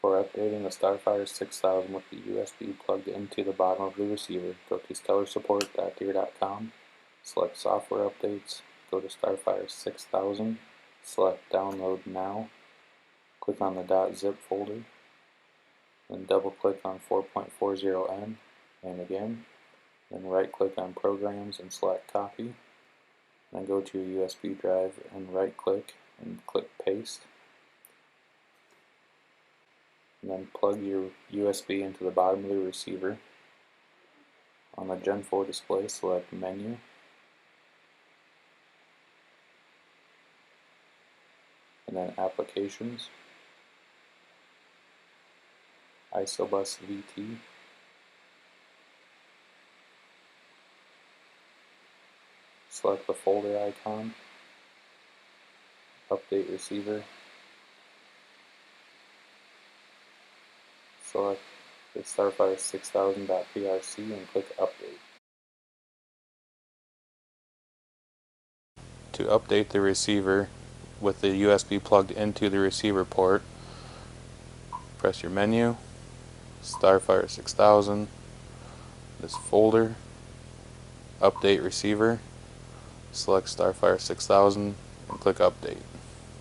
For updating the Starfire 6000 with the USB plugged into the bottom of the receiver, go to stellarsupport.deere.com, select Software Updates, go to Starfire 6000, select Download Now, click on the .zip folder, then double click on 4.40M, and again, then right click on Programs and select Copy, then go to your USB drive and right click and click Paste. And then plug your USB into the bottom of the receiver. On the Gen 4 display, select Menu, and then Applications, Isobus VT, select the folder icon, Update Receiver, select the Starfire 6000.prc and click Update. To update the receiver with the USB plugged into the receiver port, press your menu, Starfire 6000, this folder, Update Receiver, select Starfire 6000 and click Update.